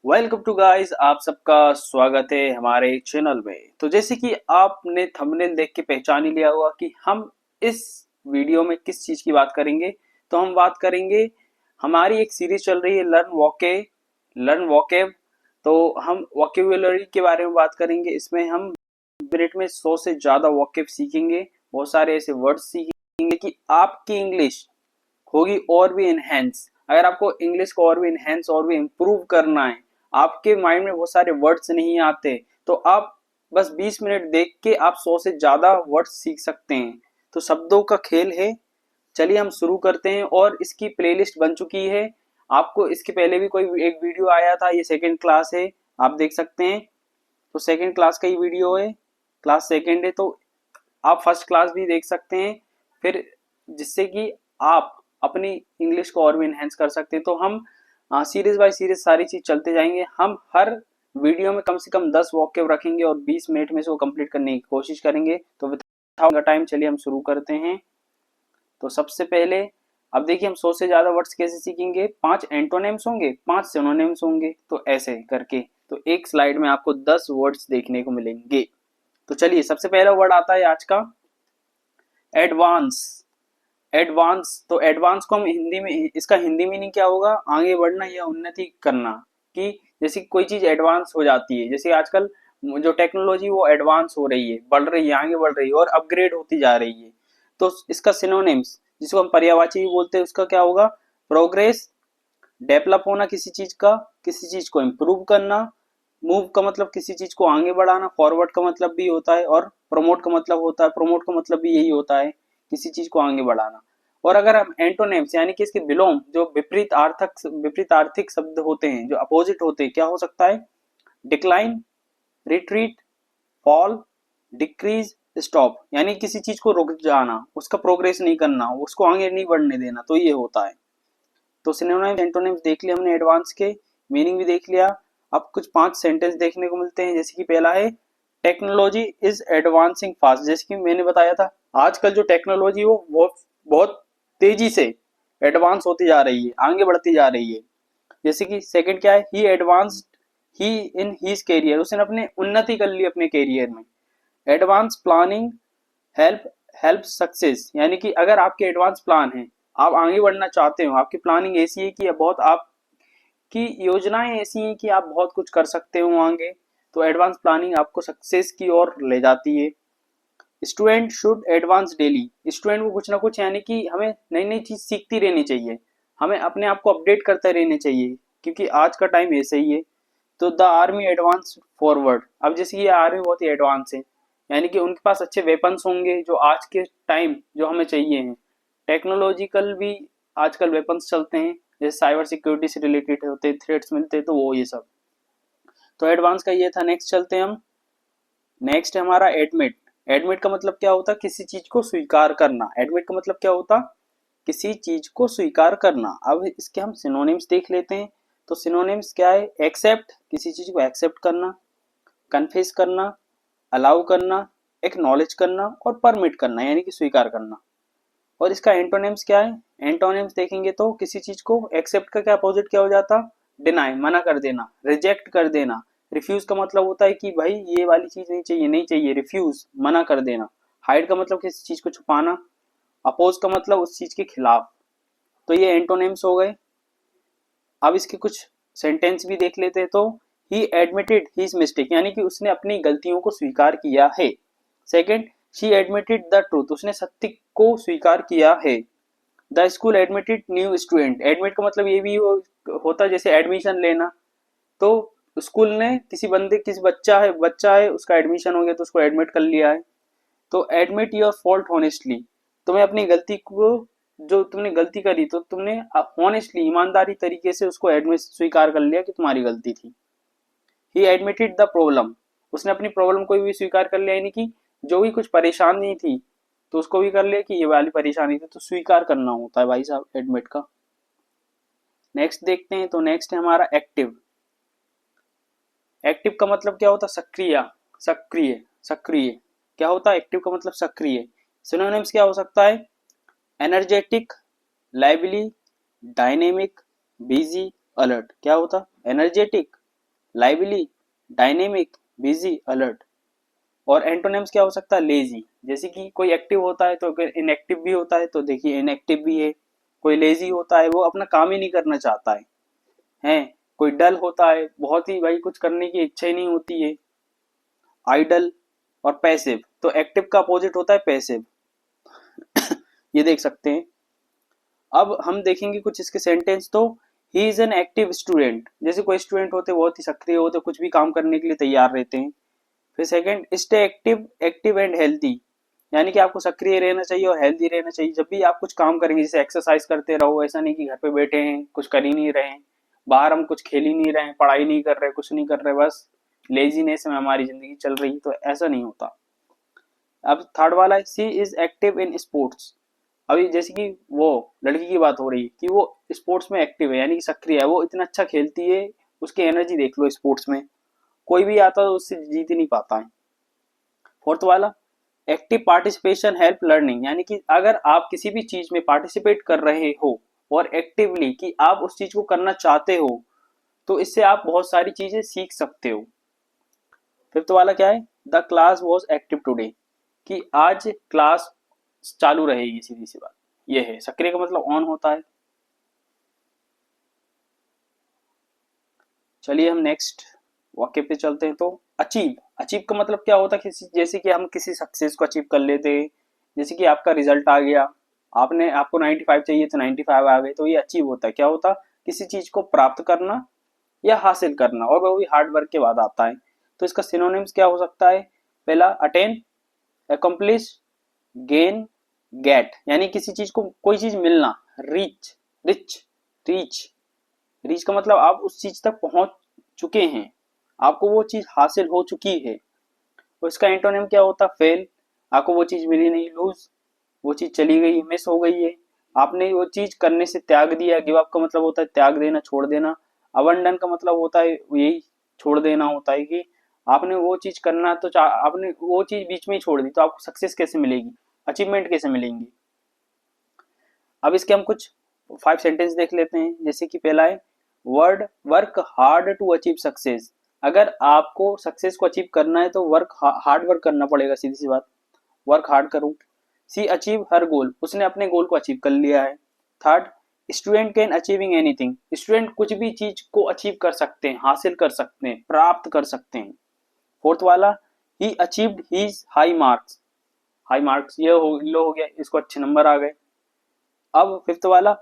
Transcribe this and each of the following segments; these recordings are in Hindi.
वेलकम टू गाइस, आप सबका स्वागत है हमारे चैनल में। तो जैसे कि आपने थंबनेल देख के पहचान ही लिया होगा कि हम इस वीडियो में किस चीज की बात करेंगे। तो हम बात करेंगे, हमारी एक सीरीज चल रही है लर्न वोकेब। तो हम वोकेबुलरी के बारे में बात करेंगे। इसमें हम मिनट में 100 से ज्यादा वोकेब सीखेंगे, बहुत सारे ऐसे वर्ड्स सीखेंगे कि आपकी इंग्लिश होगी और भी इनहेंस। अगर आपको इंग्लिश को और भी इनहेंस और भी इम्प्रूव करना है, आपके माइंड में बहुत सारे वर्ड्स नहीं आते, तो आप बस 20 मिनट देख के आप 100 से ज्यादा वर्ड्स सीख सकते हैं। तो शब्दों का खेल है। चलिए हम शुरू करते हैं। और इसकी प्लेलिस्ट बन चुकी है। आपको इसके पहले भी कोई एक वीडियो आया था, ये सेकंड क्लास है, आप देख सकते हैं। तो सेकंड क्लास का ही वीडियो है, क्लास सेकंड है। तो आप फर्स्ट क्लास भी देख सकते हैं फिर, जिससे कि आप अपनी इंग्लिश को और भी इनहेंस कर सकते हैं। तो हम सीरीज बाय सीरीज सारी चीज चलते जाएंगे। हम हर वीडियो में कम से कम 10 वॉकअप रखेंगे और 20 मिनट में से वो कंप्लीट करने की कोशिश करेंगे। तो विदाउट टाइम चलिए हम शुरू करते हैं। तो सबसे पहले अब देखिए, हम 100 से ज्यादा वर्ड्स कैसे सीखेंगे। 5 एंटोनिम्स होंगे, 5 सिनोनिम्स होंगे, तो ऐसे करके तो एक स्लाइड में आपको 10 वर्ड्स देखने को मिलेंगे। तो चलिए, सबसे पहला वर्ड आता है आज का एडवांस। एडवांस, तो एडवांस को हम हिंदी में, इसका हिंदी मीनिंग क्या होगा, आगे बढ़ना या उन्नति करना। कि जैसे कोई चीज एडवांस हो जाती है, जैसे आजकल जो टेक्नोलॉजी वो एडवांस हो रही है, बढ़ रही है, आगे बढ़ रही है और अपग्रेड होती जा रही है। तो इसका सिनोनिम्स, जिसको हम पर्यायवाची भी बोलते हैं, उसका क्या होगा, प्रोग्रेस, डेवलप होना किसी चीज का, किसी चीज को इम्प्रूव करना। मूव का मतलब किसी चीज को आगे बढ़ाना, फॉरवर्ड का मतलब भी होता है, और प्रमोट का मतलब होता है, प्रमोट का मतलब भी यही होता है, किसी चीज को आगे बढ़ाना। और अगर हम एंटोनिम्स यानी कि इसके विलोम, जो विपरीत आर्थिक शब्द होते हैं, जो अपोजिट होते हैं, क्या हो सकता है, decline, retreat, fall, decrease, stop. यानी किसी चीज को रुक जाना, उसका प्रोग्रेस नहीं करना, उसको आगे नहीं बढ़ने देना, तो ये होता है। तो सिनोनिम्स एंटोनिम्स देख लिया हमने, एडवांस के मीनिंग भी देख लिया। अब कुछ 5 सेंटेंस देखने को मिलते हैं। जैसे कि पहला है, टेक्नोलॉजी इज एडवांसिंग फास्ट। जैसे कि मैंने बताया था, आजकल जो टेक्नोलॉजी वो बहुत तेजी से एडवांस होती जा रही है, आगे बढ़ती जा रही है। जैसे कि सेकंड क्या है, he advanced he in his career, उसने अपने उन्नति कर ली अपने कैरियर में। Advance planning help help success, यानी कि अगर आपके एडवांस प्लान है, आप आगे बढ़ना चाहते हो, आपकी प्लानिंग ऐसी है कि बहुत आपकी योजनाएं ऐसी हैं कि आप बहुत कुछ कर सकते हो आगे, तो एडवांस प्लानिंग आपको सक्सेस की ओर ले जाती है। Student should advance daily, student को कुछ ना कुछ, यानी कि हमें नई नई चीज सीखती रहनी चाहिए, हमें अपने आप को अपडेट करते रहना चाहिए, क्योंकि आज का टाइम ऐसे ही है। तो द आर्मी एडवांस फॉरवर्ड, अब जैसे ये आर्मी बहुत ही एडवांस है, यानी कि उनके पास अच्छे वेपन्स होंगे जो आज के टाइम जो हमें चाहिए हैं। टेक्नोलॉजिकल भी आजकल वेपन्स चलते हैं, जैसे साइबर सिक्योरिटी से रिलेटेड होते हैं, थ्रेट्स मिलते हैं, तो वो ये सब। तो एडवांस का ये था। नेक्स्ट चलते हैं हम। नेक्स्ट है हमारा एडमिट। एडमिट का मतलब क्या होता है, किसी चीज को स्वीकार करना। एडमिट का मतलब क्या होता, किसी चीज को स्वीकार करना। अब इसके हम सिनोनिम्स देख लेते हैं। तो सिनोनिम्स क्या है, एक्सेप्ट, किसी चीज को एक्सेप्ट करना, कन्फेस करना, अलाउ करना, एक्नॉलेज करना, और परमिट करना, यानी कि स्वीकार करना। और इसका एंटोनिम्स क्या है, एंटोनिम्स देखेंगे तो किसी चीज को एक्सेप्ट का क्या अपोजिट क्या हो जाता, डिनाई, मना कर देना, रिजेक्ट कर देना। रिफ्यूज का मतलब होता है कि भाई ये वाली चीज नहीं चाहिए, नहीं चाहिए, रिफ्यूज, मना कर देना। हाइड का मतलब किसी चीज को छुपाना। अपोज का मतलब उस चीज के खिलाफ। तो ये एंटोनिम्स हो गए। अब इसके कुछ सेंटेंस भी देख लेते हैं। तो ही एडमिटेड हिज मिस्टेक, यानी कि उसने अपनी गलतियों को स्वीकार किया है। Second, she admitted the truth, उसने सत्य को स्वीकार किया है। The school admitted new student, admit का मतलब ये भी होता है जैसे एडमिशन लेना। तो स्कूल ने किसी बच्चा है उसका एडमिशन हो गया, तो उसको एडमिट कर लिया है। तो एडमिट योर फॉल्ट हॉनेस्टली, तुम्हें अपनी गलती को, जो तुमने गलती करी, तो तुमने हॉनेस्टली, ईमानदारी तरीके से उसको एडमिट, स्वीकार कर लिया कि तुम्हारी गलती थी। ही एडमिटेड द प्रॉब्लम, उसने अपनी प्रॉब्लम को भी स्वीकार कर लिया, यानी कि जो भी कुछ परेशानी थी तो उसको भी कर लिया कि ये वाली परेशानी थी। तो स्वीकार करना होता है भाई साहब एडमिट का। नेक्स्ट देखते हैं। तो नेक्स्ट है हमारा एक्टिव। एक्टिव का मतलब क्या होता है, सक्रिय, सक्रिय, सक्रिय। क्या होता है एक्टिव का मतलब, सक्रिय। सिनोनिम्स क्या हो सकता है, energetic, lively, dynamic, busy, alert. क्या होता, energetic, lively, dynamic, busy, alert. और एंटोनिम्स क्या हो सकता है? लेजी, जैसे कि कोई एक्टिव होता है तो अगर इनएक्टिव भी होता है तो देखिए इनएक्टिव भी है। कोई लेजी होता है, वो अपना काम ही नहीं करना चाहता है, हैं। कोई डल होता है, बहुत ही भाई कुछ करने की इच्छा ही नहीं होती है, आइडल। और पैसिव, तो एक्टिव का अपोजिट होता है पैसिव। ये देख सकते हैं। अब हम देखेंगे कुछ इसके सेंटेंस। तो he is an active student, जैसे कोई स्टूडेंट होते बहुत ही सक्रिय होते, कुछ भी काम करने के लिए तैयार रहते हैं। फिर second, stay active, active and healthy, यानी कि आपको सक्रिय रहना चाहिए और हेल्दी रहना चाहिए। जब भी आप कुछ काम करेंगे, जैसे एक्सरसाइज करते रहो, ऐसा नहीं कि घर पे बैठे हैं कुछ कर ही नहीं रहे हैं, बाहर हम कुछ खेल ही नहीं रहे हैं, पढ़ाई नहीं कर रहे, कुछ नहीं कर रहे, बस लेजीनेस में हमारी जिंदगी चल रही, तो ऐसा नहीं होता। अब थर्ड वाला है, सी इज एक्टिव इन स्पोर्ट्स। अभी जैसे कि वो लड़की की बात हो रही है कि वो स्पोर्ट्स में एक्टिव है, यानी कि सक्रिय है, वो इतना अच्छा खेलती है, उसकी एनर्जी देख लो स्पोर्ट्स में, कोई भी आता तो उससे जीत ही नहीं पाता है। फोर्थ वाला, एक्टिव पार्टिसिपेशन हेल्प लर्निंग, यानी कि अगर आप किसी भी चीज में पार्टिसिपेट कर रहे हो और एक्टिवली कि आप उस चीज को करना चाहते हो, तो इससे आप बहुत सारी चीजें सीख सकते हो। फिफ्थ वाला क्या है? The class was active today, कि आज क्लास चालू रहेगी, सीधी सी बात ये है। सक्रिय का मतलब ऑन होता है। चलिए हम नेक्स्ट वाक्य पे चलते हैं। तो अचीव, अचीव का मतलब क्या होता है? किसी, जैसे कि हम किसी सक्सेस को अचीव कर लेते हैं, जैसे कि आपका रिजल्ट आ गया, आपने आपको 95 चाहिए तो 95 आ गए, तो ये अचीव होता है। क्या होता? किसी चीज को प्राप्त करना या हासिल करना, और वो भी हार्ड वर्क के बाद आता है। तो इसका सिनोनिम्स क्या हो सकता है? पहला, अटेन, अकम्प्लिश, गेन, गेट, यानी किसी चीज को, कोई चीज मिलना। रीच, रिच, रीच, रीच का मतलब आप उस चीज तक पहुंच चुके हैं, आपको वो चीज हासिल हो चुकी है। और इसका एंटोनिम क्या होता? फेल, आपको वो चीज मिली नहीं। लूज, वो चीज चली गई, मिस हो गई है, आपने वो चीज करने से त्याग दिया। गिव अप का मतलब होता है त्याग देना, छोड़ देना। अबंडन का मतलब होता है यही छोड़ देना होता है, कि आपने वो चीज करना तो आपने वो चीज बीच में ही छोड़ दी, तो आपको सक्सेस कैसे मिलेगी, अचीवमेंट कैसे मिलेंगी। अब इसके हम कुछ 5 सेंटेंस देख लेते हैं। जैसे कि पहला है, word work hard to achieve success, अगर आपको सक्सेस को अचीव करना है तो हार्ड वर्क करना पड़ेगा, सीधी सी बात, वर्क हार्ड करूं। सी अचीव हर गोल, उसने अपने गोल को अचीव कर लिया है। Third, student can achieving anything, student कुछ भी चीज को अचीव कर सकते हैं, हासिल कर सकते हैं, प्राप्त कर सकते हैं। फोर्थ वाला, he achieved his high marks, high marks ये लो हो गया, इसको अच्छे नंबर आ गए। अब फिफ्थ वाला,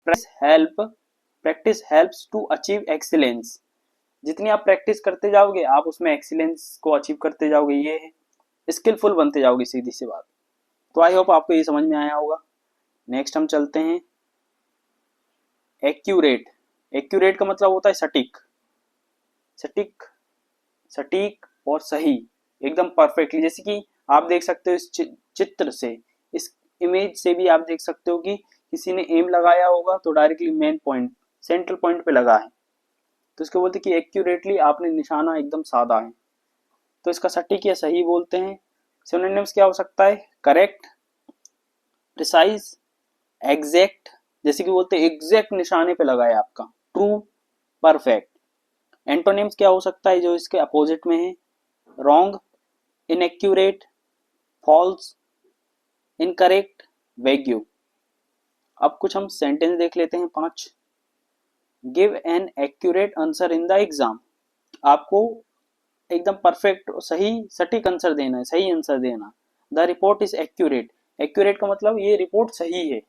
practice helps to achieve excellence, जितनी आप प्रैक्टिस करते जाओगे आप उसमें एक्सीलेंस को अचीव करते जाओगे, ये है, स्किलफुल बनते जाओगे, सीधी सी बात। तो आई होप आपको ये समझ में आया होगा। नेक्स्ट हम चलते हैं, एक्यूरेट। एक्यूरेट का मतलब होता है सटीक, सटीक, सटीक और सही, एकदम परफेक्टली। जैसे कि आप देख सकते हो इस चित्र से, इस इमेज से भी आप देख सकते हो कि किसी ने एम लगाया होगा तो directly main point, central point पे लगा है, तो इसको बोलते हैं कि एक्यूरेटली आपने निशाना एकदम साधा है। तो इसका सटीक या सही बोलते हैं। सिनोनिम्स क्या हो सकता है? करेक्ट, प्रिसाइज, एग्जैक्ट, जैसे कि बोलते हैं एग्जैक्ट निशाने पे लगा है आपका। True, perfect. एंटोनिम्स क्या हो सकता है जो इसके अपोजिट में है? Wrong, inaccurate, false, incorrect, vague. अब कुछ हम सेंटेंस देख लेते हैं 5। Give an accurate answer in the exam, आपको एकदम परफेक्ट सही सटीक आंसर देना है, सही आंसर देना। The report is accurate, accurate का मतलब ये रिपोर्ट सही है।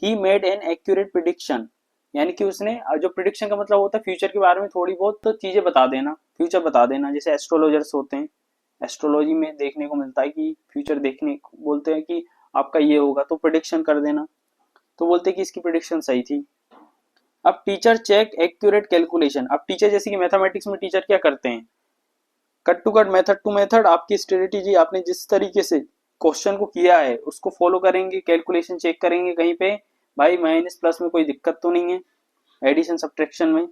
He made an accurate prediction, यानी कि उसने, जो प्रिडिक्शन का मतलब होता है फ्यूचर के बारे में थोड़ी बहुत तो चीजें बता देना, फ्यूचर बता देना। जैसे एस्ट्रोलॉजर्स होते हैं, एस्ट्रोलॉजी में देखने को मिलता है कि फ्यूचर देखने बोलते हैं कि आपका ये होगा, तो प्रिडिक्शन कर देना, तो बोलते हैं कि इसकी प्रिडिक्शन सही थी। अब टीचर चेक एक्यूरेट कैलकुलेशन, अब टीचर जैसे कि मैथमेटिक्स में टीचर क्या करते हैं, cut to cut, method to method, आपकी स्ट्रेटेजी, आपने जिस तरीके से क्वेश्चन को किया है उसको फॉलो करेंगे, कैलकुलेशन चेक करेंगे कहीं पे भाई माइनस प्लस में कोई दिक्कत तो नहीं है, एडिशन सब्ट्रैक्शन में।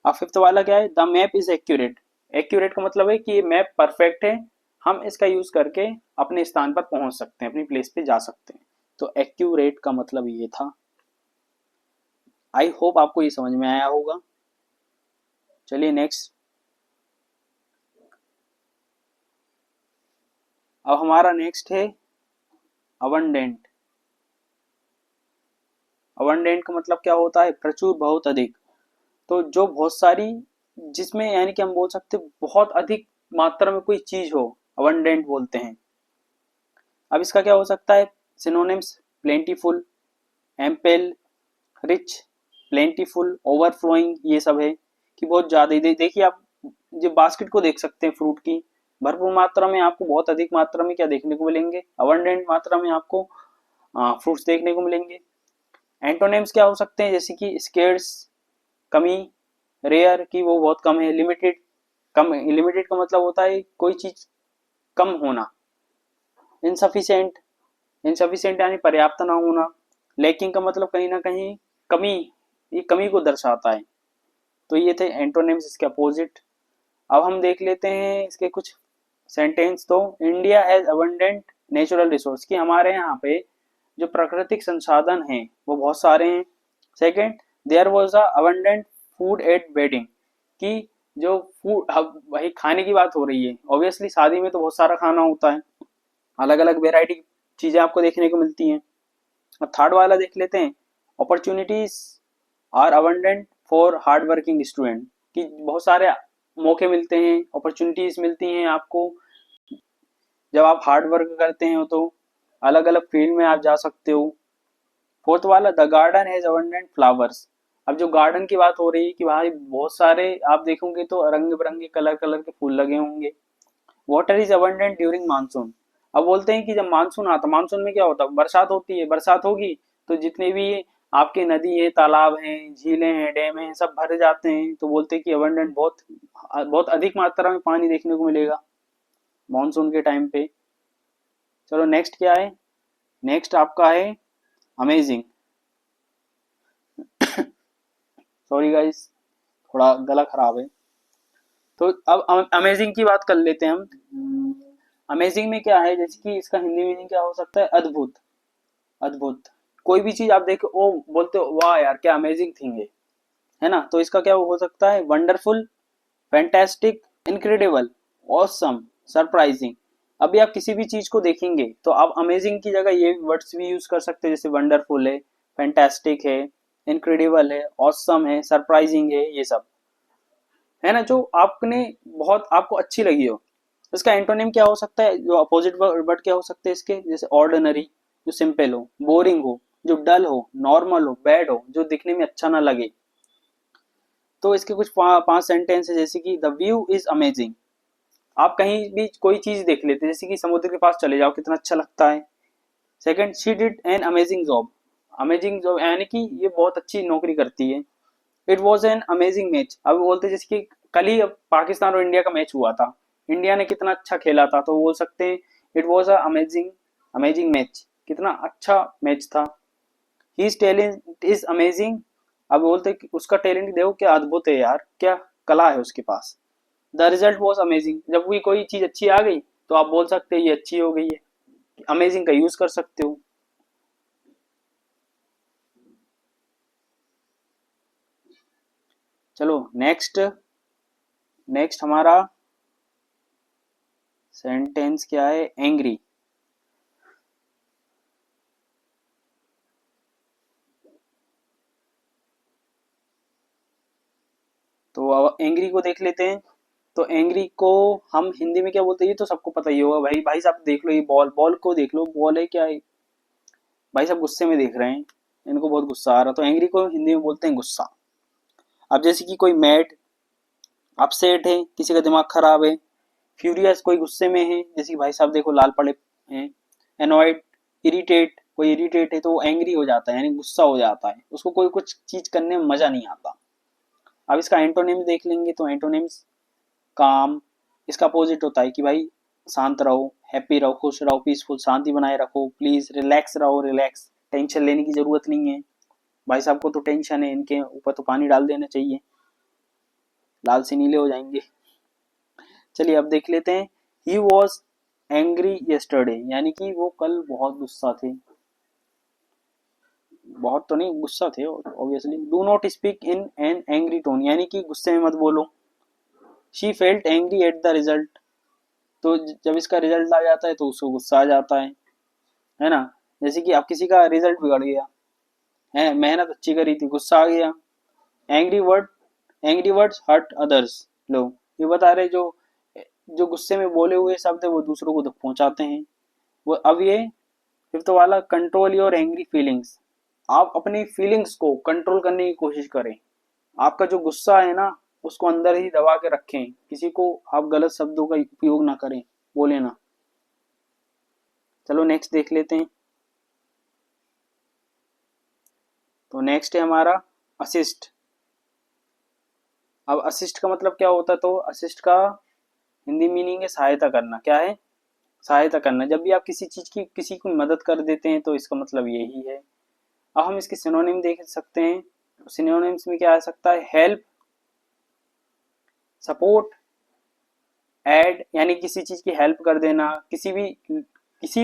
अब फिफ्थ वाला क्या है? The map is accurate, accurate का मतलब है कि ये मैप परफेक्ट है, हम इसका यूज करके अपने स्थान पर पहुंच सकते हैं, अपनी प्लेस पे जा सकते हैं। तो एक्यूरेट का मतलब ये था। आई होप आपको ये समझ में आया होगा। चलिए नेक्स्ट। अब हमारा नेक्स्ट है अबंडेंट। अबंडेंट का मतलब क्या होता है? प्रचुर, बहुत अधिक। तो जो बहुत सारी, जिसमें यानी कि हम बोल सकते बहुत अधिक मात्रा में कोई चीज हो, अबंडेंट बोलते हैं। अब इसका क्या हो सकता है? Synonyms plentiful, ample, rich, plentiful, overflowing, ये सब है कि बहुत ज्यादा। देखिए आप जो बास्केट को देख सकते हैं फ्रूट की, भरपूर मात्रा में आपको, बहुत अधिक मात्रा में क्या देखने को मिलेंगे? अबंडेंट मात्रा में आपको फ्रूट्स देखने को मिलेंगे। एंटोनिम्स क्या हो सकते हैं? जैसे कि स्केर्स, कमी, रेयर की वो बहुत कम है, लिमिटेड, कम। लिमिटेड का मतलब होता है कोई चीज कम होना। इनसफिशिएंट, इनसफिशिएंट यानी पर्याप्त ना होना। लैकिंग का मतलब कहीं ना कहीं कमी, ये कमी को दर्शाता है। तो ये थे एंटोनिम्स, इसके अपोजिट। अब हम देख लेते हैं इसके कुछ सेंटेंस। तो India has abundant natural resource, कि हमारे यहाँ पे जो प्राकृतिक संसाधन हैं वो बहुत सारे हैं। Second, there was a abundant food at wedding, कि जो फूड, अब वही खाने की बात हो रही है, ऑब्वियसली शादी में तो बहुत सारा खाना होता है, अलग अलग वेराइटी की चीजें आपको देखने को मिलती हैं। और थर्ड वाला देख लेते हैं, opportunities are abundant for hard working student, कि बहुत सारे मौके मिलते हैं, अपॉर्चुनिटीज मिलती हैं आपको जब आप हार्ड वर्क करते हैं, तो अलग अलग फील्ड में आप जा सकते हो। फोर्थ वाला, the garden has abundant flowers. अब जो गार्डन की बात हो रही है कि भाई बहुत सारे आप देखोगे तो रंग बिरंगे कलर कलर के फूल लगे होंगे। Water is abundant during monsoon. अब बोलते हैं कि जब मानसून आता, मानसून में क्या होता है? बरसात होती है, बरसात होगी तो जितने भी आपके नदी है, तालाब हैं, झीलें हैं, डैम हैं, सब भर जाते हैं। तो बोलते हैं कि अबंडेंट, बहुत बहुत अधिक मात्रा में पानी देखने को मिलेगा मानसून के टाइम पे। चलो नेक्स्ट क्या है? नेक्स्ट आपका है अमेजिंग। सॉरी गाइस, थोड़ा गला खराब है। तो अब अमेजिंग की बात कर लेते हैं हम। अमेजिंग में क्या है? जैसे कि इसका हिंदी मीनिंग क्या हो सकता है? अद्भुत, अद्भुत। कोई भी चीज आप देखो, ओ बोलते हो वाह यार क्या अमेजिंग थिंग है ना? तो इसका क्या हो सकता है? Wonderful, fantastic, incredible, awesome, surprising. अभी आप किसी भी चीज को देखेंगे तो आप अमेजिंग की जगह ये वर्ड्स भी यूज कर सकते हैं, जैसे वंडरफुल है, फैंटास्टिक है, इनक्रेडिबल है, ऑसम है, सरप्राइजिंग है, ये सब है ना, जो आपने बहुत आपको अच्छी लगी हो। इसका एंटोनिम क्या हो सकता है? जो अपोजिट वर्ड क्या हो सकते हैं इसके? जैसे ऑर्डिनरी, जो सिंपल हो, बोरिंग हो, जो डल हो, नॉर्मल हो, बैड हो, जो दिखने में अच्छा ना लगे। तो इसके कुछ पांच सेंटेंस है, जैसे कि द व्यू इज अमेजिंग। आप कहीं भी कोई चीज देख लेते हैं, जैसे कि समुद्र के पास चले जाओ, कितना अच्छा लगता है। Second, she did an amazing job. Amazing job यानी कि ये बहुत अच्छी नौकरी करती है। It was an amazing match. अब बोलते हैं जैसे कि कल ही पाकिस्तान और इंडिया का मैच हुआ था, इंडिया ने कितना अच्छा खेला था, तो बोल सकते हैं it was a amazing, amazing match, कितना अच्छा मैच था। His talent is amazing. अब बोलते हैं कि उसका टैलेंट देखो क्या अद्भुत है यार, क्या कला है उसके पास। The result was amazing. जब भी कोई चीज अच्छी आ गई तो आप बोल सकते हैं ये अच्छी हो गई है, अमेजिंग का यूज कर सकते हो। चलो नेक्स्ट, नेक्स्ट हमारा सेंटेंस क्या है? एंग्री। तो अब एंग्री को देख लेते हैं। तो एंग्री को हम हिंदी में क्या बोलते हैं? ये तो सबको पता ही होगा भाई। भाई साहब देख लो, ये बॉल, बॉल को देख लो, बॉल है क्या है? भाई साहब गुस्से में देख रहे हैं, इनको बहुत गुस्सा आ रहा, तो एंग्री को हिंदी में बोलते हैं गुस्सा। अब जैसे कि कोई मैड, अपसेट है, किसी का दिमाग खराब है। फ्यूरियस, कोई गुस्से में है, जैसे कि भाई साहब देखो लाल पड़े हैं। एनॉयड, इरिटेट, कोई इरिटेट है तो वो एंग्री हो जाता है, यानी गुस्सा हो जाता है, उसको कोई कुछ चीज करने में मजा नहीं आता। अब इसका एंटोनिम देख लेंगे, तो एंटोनिम्स काम, इसका अपोजिट होता है कि भाई शांत रहो, हैप्पी रहो, खुश रहो, पीसफुल, शांति बनाए रखो, प्लीज रिलैक्स रहो, रिलैक्स, टेंशन लेने की जरूरत नहीं है। भाई साहब को तो टेंशन है, इनके ऊपर तो पानी डाल देना चाहिए, लाल से नीले हो जाएंगे। चलिए अब देख लेते हैं, ही वॉज एंग्री यस्टरडे, यानी कि वो कल बहुत गुस्सा थे। बहुत तो नहीं, गुस्सा थे obviously. Do not speak in an angry tone, यानी कि गुस्से में मत बोलो। She felt angry at the result, तो जब इसका रिजल्ट आ जाता है तो उसको गुस्सा आ जाता है ना। जैसे कि अब किसी का रिजल्ट बिगड़ गया है, मेहनत अच्छी करी थी, गुस्सा आ गया। Angry word, angry words hurt others, लो ये बता रहे जो जो गुस्से में बोले हुए शब्द है वो दूसरों को दुख पहुंचाते हैं। वो अब ये फिफ्थ वाला, कंट्रोल योर एंग्री फीलिंग्स, आप अपनी फीलिंग्स को कंट्रोल करने की कोशिश करें। आपका जो गुस्सा है ना उसको अंदर ही दबा के रखें, किसी को आप गलत शब्दों का उपयोग ना करें, बोले ना। चलो नेक्स्ट देख लेते हैं। तो नेक्स्ट है हमारा असिस्ट। अब असिस्ट का मतलब क्या होता है, तो असिस्ट का हिंदी मीनिंग है सहायता करना। क्या है? सहायता करना। जब भी आप किसी चीज की किसी की मदद कर देते हैं तो इसका मतलब यही है। अब हम इसके सिनोनिम देख सकते हैं। सिनोनिम्स में क्या आ सकता है? हेल्प, सपोर्ट, ऐड, यानी किसी चीज की हेल्प कर देना, किसी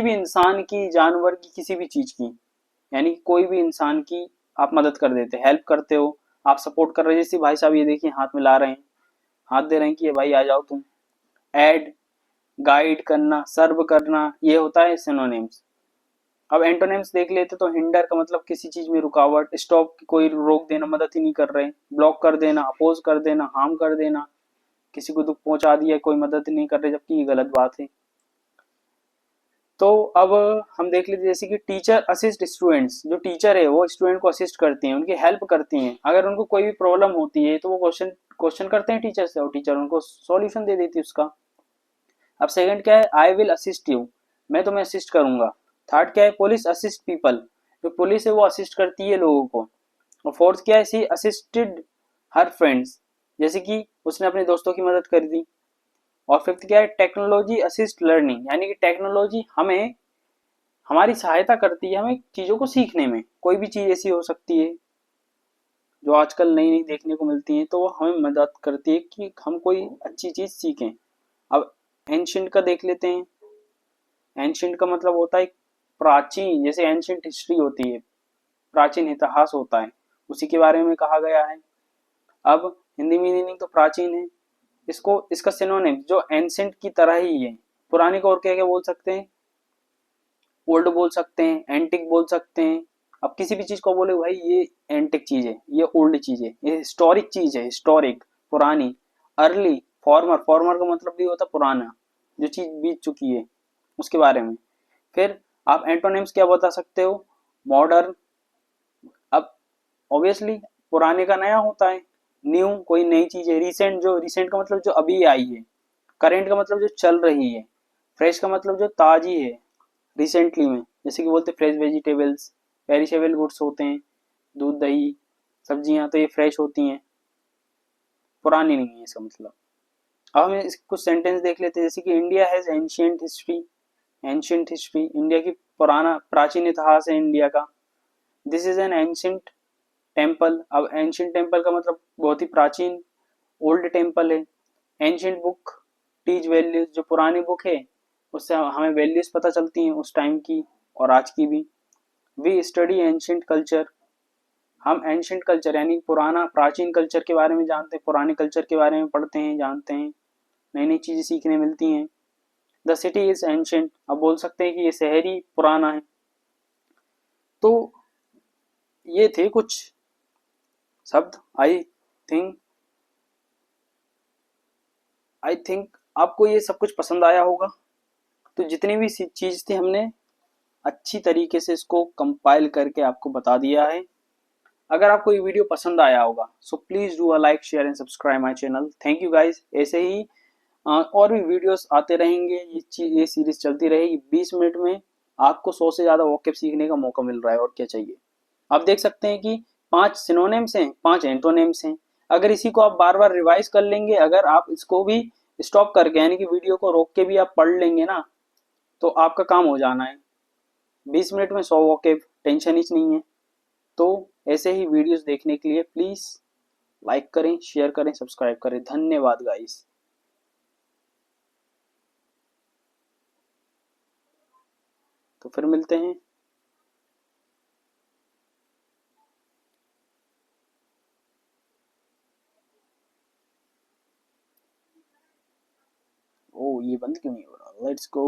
भी इंसान की, जानवर की, किसी भी चीज की, यानी कोई भी इंसान की आप मदद कर देते, हेल्प करते हो, आप सपोर्ट कर रहे हैं। जैसे भाई साहब ये देखिए हाथ मिला रहे हैं, हाथ दे रहे हैं कि ये भाई आ जाओ तुम। ऐड, गाइड करना, सर्व करना, ये होता है सिनोनिम्स। अब एंटोनिम्स देख लेते। तो हिंडर का मतलब किसी चीज में रुकावट, स्टॉप कोई रोक देना, मदद ही नहीं कर रहे, ब्लॉक कर देना, अपोज कर देना, हार्म कर देना, किसी को दुख पहुंचा दिया, कोई मदद नहीं कर रहे जबकि ये गलत बात है। तो अब हम देख लेते जैसे कि टीचर असिस्ट स्टूडेंट्स, जो टीचर है वो स्टूडेंट को असिस्ट करती हैं, उनकी हेल्प करती हैं। अगर उनको कोई भी प्रॉब्लम होती है तो वो क्वेश्चन करते हैं टीचर से और टीचर उनको सॉल्यूशन दे देती है उसका। अब सेकंड क्या है? आई विल असिस्ट यू, मैं तुम्हें असिस्ट करूंगा। थर्ड क्या है? पुलिस असिस्ट पीपल, जो पुलिस है वो असिस्ट करती है लोगों को। और फोर्थ क्या है? सी असिस्टेड हर फ्रेंड्स, जैसे कि उसने अपने दोस्तों की मदद कर दी। और फिफ्थ क्या है? टेक्नोलॉजी असिस्ट लर्निंग, यानी कि टेक्नोलॉजी हमें हमारी सहायता करती है हमें चीजों को सीखने में। कोई भी चीज ऐसी हो सकती है जो आजकल नई नई देखने को मिलती है, तो वो हमें मदद करती है कि हम कोई अच्छी चीज सीखें। अब एंशियंट का देख लेते हैं। एंशियंट का मतलब होता है प्राचीन, जैसे एंशियंट हिस्ट्री होती है, प्राचीन इतिहास होता है, उसी के बारे में कहा गया है। अब हिंदी में मीनिंग तो प्राचीन है, इसको इसका सिनोनिम जो एंशियंट की तरह ही है। पुरानी को और क्या क्या बोल सकते हैं? ओल्ड बोल सकते हैं, एंटिक बोल सकते हैं। अब किसी भी चीज को बोले भाई ये एंटिक चीज है, ये ओल्ड चीज है, ये हिस्टोरिक चीज है, हिस्टोरिक पुरानी। अर्ली, फॉर्मर, फॉर्मर का मतलब भी होता है पुराना, जो चीज बीत चुकी है उसके बारे में। फिर आप एंटोनिम्स क्या बता सकते हो? मॉडर्न, अब ऑब्वियसली पुराने का नया होता है, न्यू कोई नई चीज है। रिसेंट, जो रिसेंट का मतलब जो अभी आई है। करेंट का मतलब जो चल रही है। फ्रेश का मतलब जो ताजी है, रिसेंटली में, जैसे कि बोलते फ्रेश वेजिटेबल्स, पेरिशेबल गुड्स होते हैं, दूध दही सब्जियां, तो ये फ्रेश होती हैं, पुरानी नहीं है इसका मतलब। अब हम कुछ सेंटेंस देख लेते हैं। जैसे कि India has ancient history, ancient history, India की पुराना प्राचीन इतिहास है इंडिया का। This is an ancient temple, अब एंशियंट टेम्पल का मतलब बहुत ही प्राचीन, ओल्ड टेम्पल है। एंशियंट बुक टीच वैल्यूज, जो पुरानी बुक है उससे हमें वैल्यूज पता चलती हैं उस टाइम की और आज की भी। वी स्टडी एंशियंट कल्चर, हम एंशियंट कल्चर यानी पुराना प्राचीन कल्चर के बारे में जानते हैं, पुराने कल्चर के बारे में पढ़ते हैं, जानते हैं, नई नई चीजें सीखने मिलती हैं। द सिटी इज एंशियंट, अब बोल सकते हैं कि ये शहर ही पुराना है। तो ये थे कुछ शब्द। थिंक आई थिंक आपको ये सब कुछ पसंद आया होगा। तो जितनी भी चीज थी हमने अच्छी तरीके से इसको कंपाइल करके आपको बता दिया है। अगर आपको ये वीडियो पसंद आया होगा so please do a like, share and subscribe my channel. Thank you guys. ऐसे ही और भी वीडियोस आते रहेंगे, ये सीरीज चलती रहेगी। 20 मिनट में आपको 100 से ज्यादा वोकैब सीखने का मौका मिल रहा है, और क्या चाहिए। आप देख सकते हैं कि 5 सिनोनिम्स हैं, 5 एंटोनिम्स हैं। अगर इसी को आप बार बार रिवाइज कर लेंगे, अगर आप इसको भी स्टॉप करके यानी कि वीडियो को रोक के भी आप पढ़ लेंगे ना, तो आपका काम हो जाना है। 20 मिनट में 100 वोकैब, टेंशन ही नहीं है। तो ऐसे ही वीडियोस देखने के लिए प्लीज लाइक करें, शेयर करें, सब्सक्राइब करें। धन्यवाद गाइस। तो फिर मिलते हैं। ओ ये बंद क्यों नहीं हो रहा, लेट्स गो